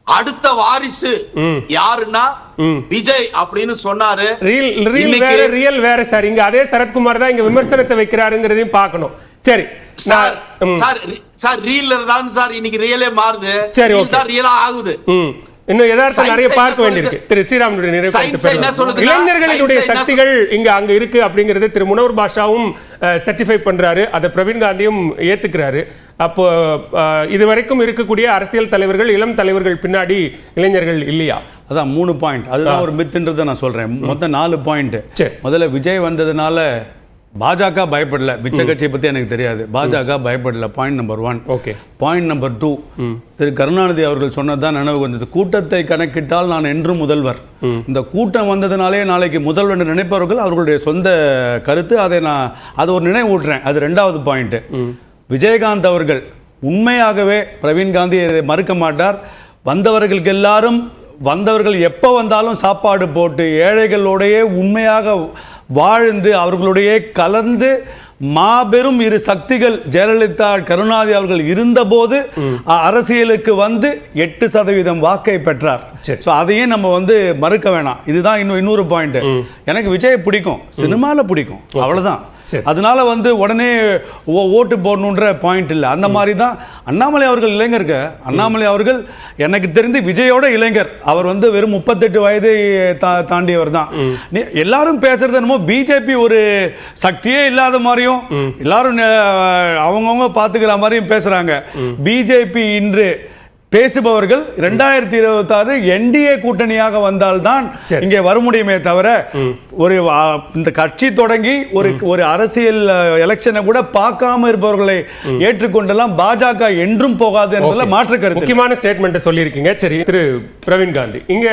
அடுத்த வாரிசு யாருன்னா விஜய் அப்படின்னு சொன்னாரு. ரியல் வேற சார். இங்க அதே சரத்குமார் தான் இங்க விமர்சனத்தை வைக்கிறாருங்கிறதையும் பார்க்கணும். சரி சார், ரியல் தான் சார் இன்னைக்கு ரியலே மாறுது. சரி, ரியலா ஆகுது. இன்னும் யதார்த்தம் நிறைய பார்க்க வேண்டியிருக்கு. திரு ஸ்ரீராமுடைய இளைஞர்களுடைய சக்திகள் இங்க அங்க இருக்கு அப்படிங்கறது திரு முனவர் பாஷாவும் சர்டிஃபை பண்றாரு. அதை பிரவீன் காந்தியும் ஏத்துக்கிறாரு. அப்போ இதுவரைக்கும் இருக்கக்கூடிய அரசியல் தலைவர்கள், இளம் தலைவர்கள் பின்னாடி இளைஞர்கள் இல்லையா? அதான் 3 பாயிண்ட். அதுதான் ஒரு மித்துன்றதை நான் சொல்றேன். மொத்தம் 4 பாயிண்ட். முதல்ல விஜய் வந்ததுனால பாஜக பயப்படல. மிச்ச கட்சியை பத்தி எனக்கு தெரியாது. பாஜக பயப்படல. Point number 1. Okay. Point number 2, திரு கருணாநிதி அவர்கள் சொன்னதுதான் நினைவு வந்தது. கூட்டத்தை கணக்கிட்டால் நான் என்றும் முதல்வர். இந்த கூட்டம் வந்ததுனாலே நாளைக்கு முதல்வர் என்று நினைப்பவர்கள் அவர்களுடைய சொந்த கருத்து. அதை ஒரு நினைவு ஊட்டுறேன். அது 2வது பாயிண்ட். விஜயகாந்த் அவர்கள் உண்மையாகவே பிரவீன் காந்தி மறுக்க மாட்டார். வந்தவர்கள் எப்போ வந்தாலும் சாப்பாடு போட்டு ஏழைகளோடையே உண்மையாக வாழ்ந்து அவர்களுடைய கலந்து மாபெரும் இரு சக்திகள் ஜெயலலிதா, கருணாநிதி அவர்கள் இருந்தபோது அரசியலுக்கு வந்து 8% வாக்கை பெற்றார். அதையே நம்ம மறுக்க வேணாம். இதுதான் இன்னொரு பாயிண்ட். எனக்கு விஜய் பிடிக்கும், சினிமால பிடிக்கும், அவ்வளவுதான். அதனால உடனே ஓட்டு போடணுன்ற பாயிண்ட் இல்லை. அந்த மாதிரி தான் அண்ணாமலை அவர்கள் இளைஞருக்கு. அண்ணாமலை அவர்கள் எனக்கு தெரிந்து விஜயோட இளைஞர். அவர் வெறும் 38 வயதை தாண்டியவர் தான். எல்லாரும் பேசுறது என்னமோ பிஜேபி ஒரு சக்தியே இல்லாத மாதிரியும் எல்லாரும் அவங்கவுங்க பார்த்துக்கிற மாதிரியும் பேசுறாங்க. பிஜேபி இன்று பேசுபவர்கள் 2026 என்டிஏ கூட்டணியாக வந்தால்தான் இங்கே வர முடியுமே தவிர இந்த கட்சி தொடங்கி ஒரு அரசியல் எலெக்ஷனை கூட பார்க்காம இருப்பவர்களை ஏற்றுக்கொண்டெல்லாம் பாஜக என்றும் போகாது என்பதில் மாற்று கருத்து. முக்கியமான ஸ்டேட்மெண்ட் சொல்லியிருக்கீங்க. சரி, திரு பிரவீன் காந்தி, இங்க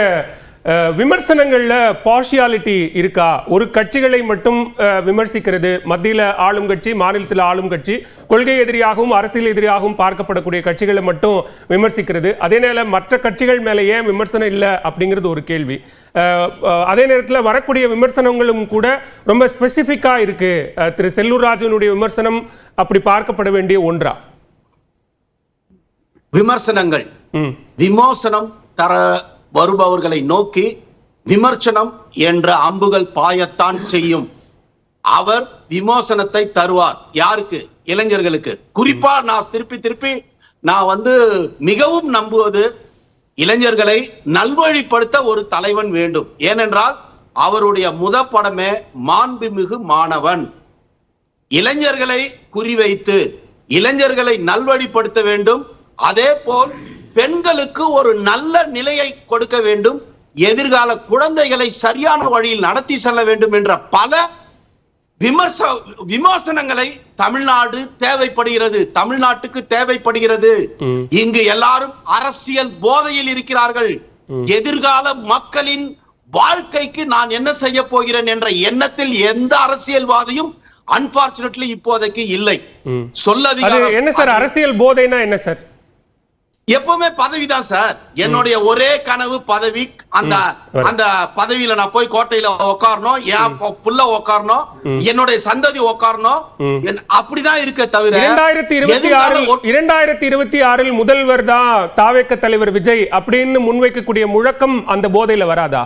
விமர்சனங்கள்ல பார்ஷியாலிட்டி இருக்கா? ஒரு கட்சிகளை மட்டும் விமர்சிக்கிறது, மத்தியில் ஆளும் கட்சி, மாநிலத்தில் ஆளும் கட்சி, கொள்கை எதிரியாகவும் அரசியல் எதிரியாகவும் பார்க்கப்படக்கூடிய கட்சிகளை மட்டும் விமர்சிக்கிறது, அதே நேரம் மற்ற கட்சிகள் மேலே ஏன் விமர்சனம் இல்லை அப்படிங்கிறது ஒரு கேள்வி. அதே நேரத்தில் வரக்கூடிய விமர்சனங்களும் கூட ரொம்ப ஸ்பெசிஃபிக்கா இருக்கு. திரு செல்லூர் ராஜனுடைய விமர்சனம் அப்படி பார்க்கப்பட வேண்டிய ஒன்றா? விமர்சனம் தர வருபவர்களை நோக்கி விமர்சனம் என்ற அம்புகள் பாயத்தான் செய்யும். அவர் விமர்சனத்தை தருவார். யாருக்கு? இளைஞர்களுக்கு. குறிப்பா நான் திருப்பி நான் மிகவும் நம்புவது இளைஞர்களை நல்வழிப்படுத்த ஒரு தலைவன் வேண்டும். ஏனென்றால் அவருடைய படமே மாண்புமிகு மாணவன். இளைஞர்களை குறிவைத்து இளைஞர்களை நல்வழிப்படுத்த வேண்டும். அதே போல் பெண்களுக்கு ஒரு நல்ல நிலையை கொடுக்க வேண்டும். எதிர்கால குழந்தைகளை சரியான வழியில் நடத்தி செல்ல வேண்டும் என்ற பல விமர்சனங்களை தமிழ்நாடு தேவைப்படுகிறது. தமிழ்நாட்டுக்கு தேவைப்படுகிறது. இங்கு எல்லாரும் அரசியல் போதையில் இருக்கிறார்கள். எதிர்கால மக்களின் வாழ்க்கைக்கு நான் என்ன செய்ய போகிறேன் என்ற எண்ணத்தில் எந்த அரசியல்வாதியும் அன்பார்ச்சுனேட்லி இப்போதைக்கு இல்லை. என்ன சார் அரசியல் போதைனா என்ன சார்? எப்பவுமே பதவிதான் சார். என்னுடைய ஒரே கனவு பதவி. அந்த பதவியில நான் போய் கோட்டையில உட்காரணும், என் புள்ள உட்காரணும், என்னுடைய சந்ததி உட்காரணும். அப்படிதான் இருக்க தவிர 2026 முதல்வர் தான் தாவேக்க தலைவர் விஜய் அப்படின்னு முன்வைக்கக்கூடிய முழக்கம் அந்த போதையில வராதா?